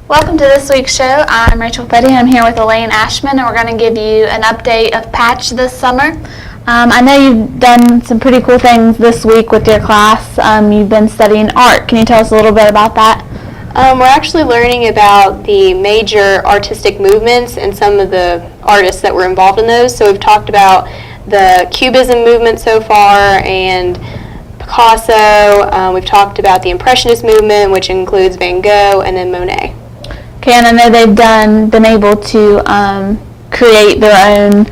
Welcome to this week's show. I'm Rachel Fetty. I'm here with Elaine Ashman, and we're going to give you an update of Patch this summer. I know you've done some pretty cool things this week with your class. You've been studying art. Can you tell us a little bit about that? We're actually learning about the major artistic movements and some of the artists that were involved in those. So we've talked about the Cubism movement so far and Picasso. We've talked about the Impressionist movement, which includes Van Gogh and then Monet. Okay, and I know they've been able to create their own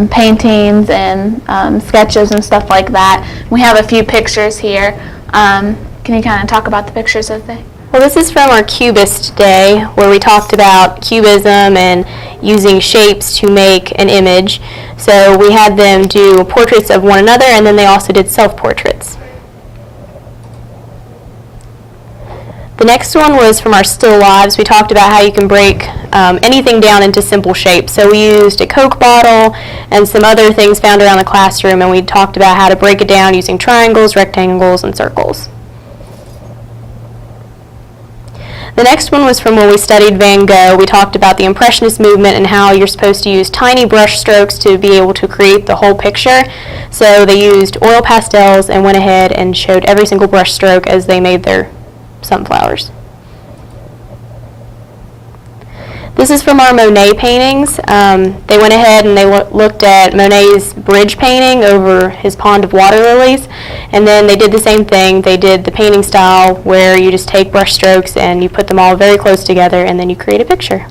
paintings and sketches and stuff like that. We have a few pictures here. Can you kind of talk about the pictures of the? Well, this is from our Cubist Day, where we talked about Cubism and using shapes to make an image. So we had them do portraits of one another, and then they also did self-portraits. The next one was from our Still Lives. We talked about how you can break anything down into simple shapes. So we used a Coke bottle and some other things found around the classroom, and we talked about how to break it down using triangles, rectangles, and circles. The next one was from when we studied Van Gogh. We talked about the Impressionist movement and how you're supposed to use tiny brush strokes to be able to create the whole picture. So they used oil pastels and went ahead and showed every single brush stroke as they made their sunflowers. This is from our Monet paintings. They went ahead and they looked at Monet's bridge painting over his pond of water lilies, and then they did the same thing. They did the painting style where you just take brush strokes and you put them all very close together and then you create a picture.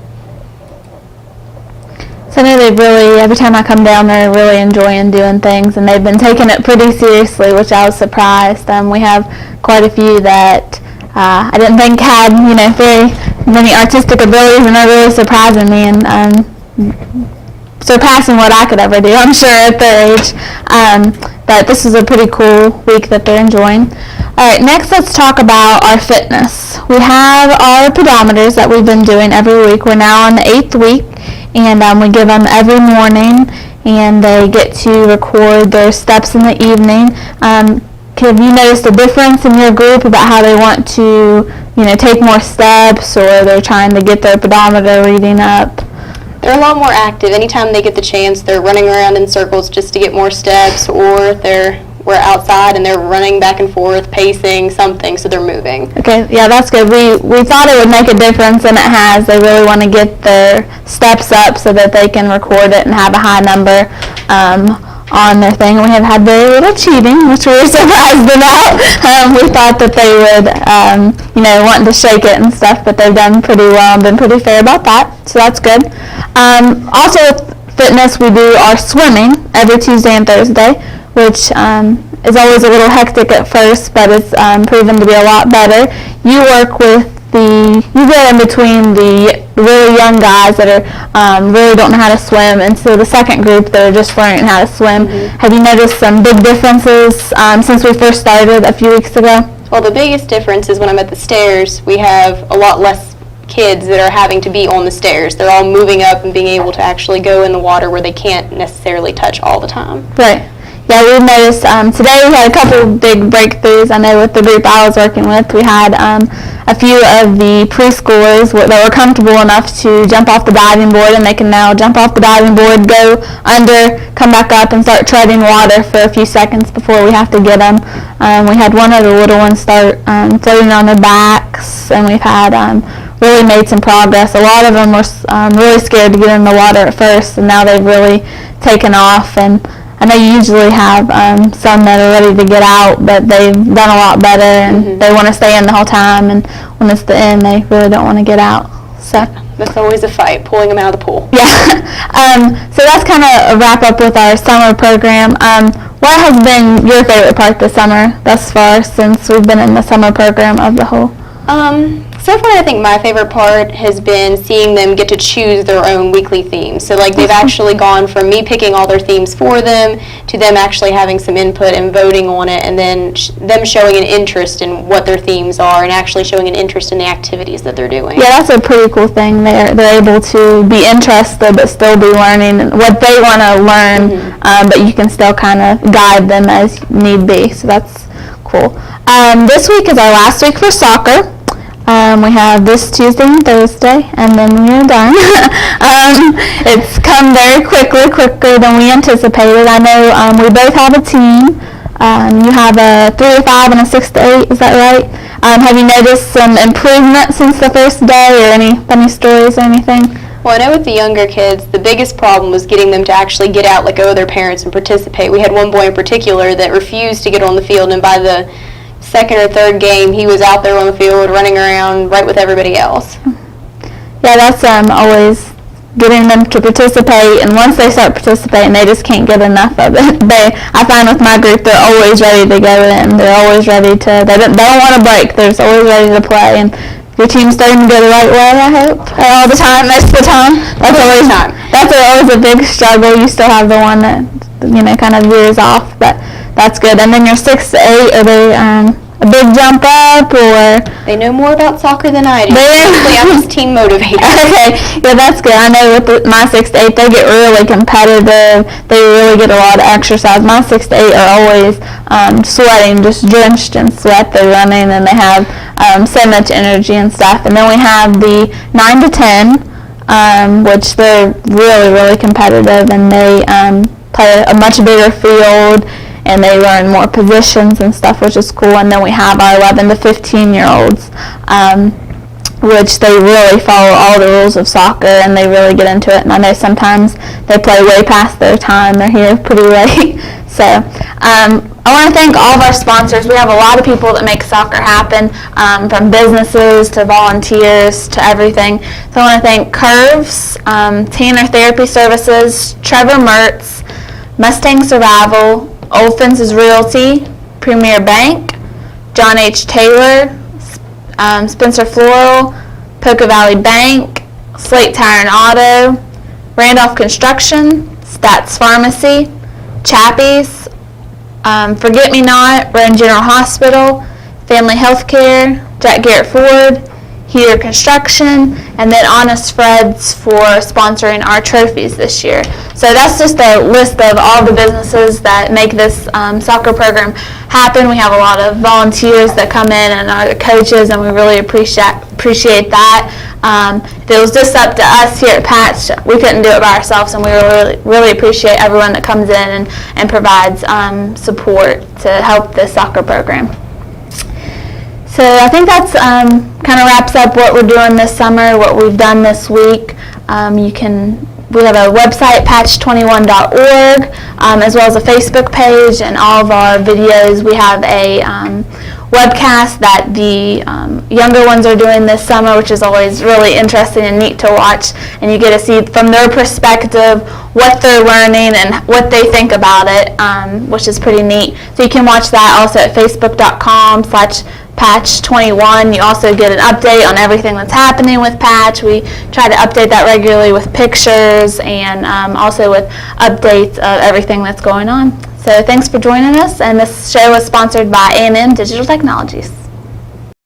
So I know they've really, every time I come down, they're really enjoying doing things, and they've been taking it pretty seriously, which I was surprised. We have quite a few that I didn't think had, very many artistic abilities, and they're really surprising me and surpassing what I could ever do, I'm sure, at their age. But this is a pretty cool week that they're enjoying. All right, next let's talk about our fitness. We have our pedometers that we've been doing every week. We're now on the 8th week, and we give them every morning, and they get to record their steps in the evening. Have you noticed a difference in your group about how they want to, take more steps, or they're trying to get their pedometer reading up? They're a lot more active. Anytime they get the chance, they're running around in circles just to get more steps, or we're outside and they're running back and forth, pacing something, so they're moving. Okay, yeah, that's good. We thought it would make a difference, and it has. They really want to get their steps up so that they can record it and have a high number on their thing. We have had very little cheating, which we were surprised about. We thought that they would, wanting to shake it and stuff, but they've done pretty well and been pretty fair about that, so that's good. Also with fitness, we do our swimming every Tuesday and Thursday, which is always a little hectic at first, but it's proven to be a lot better. You work with you go in between the really young guys that are really don't know how to swim, and so the second group that are just learning how to swim. Mm-hmm. Have you noticed some big differences since we first started a few weeks ago? Well, the biggest difference is when I'm at the stairs, we have a lot less kids that are having to be on the stairs. They're all moving up and being able to actually go in the water where they can't necessarily touch all the time. Right. Yeah, we noticed today we had a couple big breakthroughs. I know with the group I was working with, we had a few of the preschoolers that were comfortable enough to jump off the diving board, and they can now jump off the diving board, go under, come back up, and start treading water for a few seconds before we have to get them. We had one of the little ones start floating on their backs, and we've had really made some progress. A lot of them were really scared to get in the water at first, and now they've really taken off. And I know you usually have some that are ready to get out, but they've done a lot better, and mm-hmm. they want to stay in the whole time, and when it's the end, they really don't want to get out. So that's always a fight, pulling them out of the pool. Yeah. So that's kind of a wrap up with our summer program. What has been your favorite part this summer thus far, since we've been in the summer program of the whole? So far, I think my favorite part has been seeing them get to choose their own weekly themes. So they've actually gone from me picking all their themes for them to them actually having some input and voting on it, and then them showing an interest in what their themes are and actually showing an interest in the activities that they're doing. Yeah, that's a pretty cool thing. They're able to be interested but still be learning what they want to learn, mm-hmm. But you can still kind of guide them as need be. So that's cool. This week is our last week for soccer. We have this Tuesday and Thursday, and then we are done. It's come very quickly, quicker than we anticipated. I know we both have a team. You have a 3 to 5 and a 6 to 8, is that right? Have you noticed some improvement since the first day, or any funny stories or anything? Well, I know with the younger kids, the biggest problem was getting them to actually get out, let go of their parents, and participate. We had one boy in particular that refused to get on the field, and by the second or third game, he was out there on the field running around right with everybody else. Yeah, that's always getting them to participate, and once they start participating, they just can't get enough of it. I find with my group, they're always ready to go in. They're always ready to, they don't want to break. They're just always ready to play, and your team's starting to go the right way, I hope, all the time, most of the time. That's always a big struggle. You still have the one that, kind of veers off, but that's good. And then your 6 to 8, are they a big jump up, or? They know more about soccer than I do. I'm just team motivator. Okay, yeah, that's good. I know with my 6 to 8, they get really competitive. They really get a lot of exercise. My 6 to 8 are always sweating, just drenched in sweat. They're running, and they have so much energy and stuff. And then we have the 9 to 10, which they're really, really competitive, and they play a much bigger field, and they learn more positions and stuff, which is cool. And then we have our 11 to 15-year-olds, which they really follow all the rules of soccer, and they really get into it. And I know sometimes they play way past their time. They're here pretty late. So I want to thank all of our sponsors. We have a lot of people that make soccer happen, from businesses to volunteers to everything. So I want to thank Curves, Tanner Therapy Services, Trevor Mertz, Mustang Survival, Olfins' Realty, Premier Bank, John H. Taylor, Spencer Floral, Poca Valley Bank, Slate Tire and Auto, Randolph Construction, Stats Pharmacy, Chappie's, Forget Me Not, Rowan General Hospital, Family Healthcare, Jack Garrett Ford, Heater Construction, and then Honest Fred's for sponsoring our trophies this year. So that's just a list of all the businesses that make this soccer program happen. We have a lot of volunteers that come in and are the coaches, and we really appreciate that. If it was just up to us here at Patch, we couldn't do it by ourselves, and we really appreciate everyone that comes in and provides support to help this soccer program. So I think that's kind of wraps up what we're doing this summer, what we've done this week. We have a website, patch21.org, as well as a Facebook page, and all of our videos. We have a webcast that the younger ones are doing this summer, which is always really interesting and neat to watch, and you get to see from their perspective what they're learning and what they think about it, which is pretty neat. So you can watch that also at facebook.com/Patch21. You also get an update on everything that's happening with Patch. We try to update that regularly with pictures and also with updates of everything that's going on. So thanks for joining us, and this show is sponsored by A&M Digital Technologies.